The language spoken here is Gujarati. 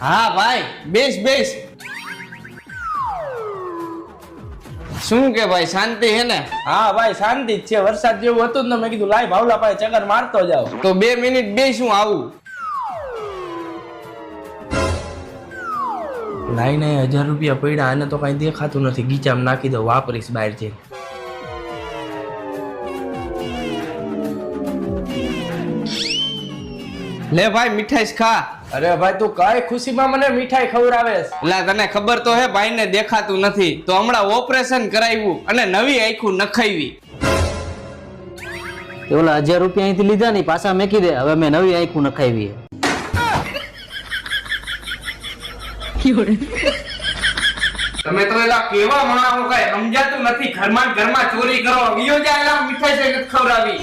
હા ભાઈ બેસ બેસ. શું કે ભાઈ શાંતિ હે ને? હા ભાઈ શાંતિ જ છે. વરસાદ જેવું હતું ને મેં કીધું લાઈ ભાવલા પાસે ચક્કર મારતો જાવ. તો 2 મિનિટ બેસું આવું. લાઈને 1000 રૂપિયા પડ્યા આને તો કઈ દેખાતું નથી. ગીચામાં નાખી દો વાપરીશ બહાર જઈને. લે ભાઈ મીઠાઈ ખા. અરે ભાઈ તું કઈ ખુશીમાં મને મીઠાઈ ખવડાવેસ? એટલે તને ખબર તો હે ભાઈ ને દેખાતું નથી તો હમણાં ઓપરેશન કરાવ્યું અને નવી આંખું નખાવી. ઓલા 1000 રૂપિયા અહીંથી લીધા ને પાછા મેકી દે. હવે મેં નવી આંખું નખાવી. તમે તો એલા કેવા માણસો કઈ સમજાતું નથી. ઘરમાં ચોરી કરો વિયો જાય એલા મીઠાઈ નથી ખવડાવી.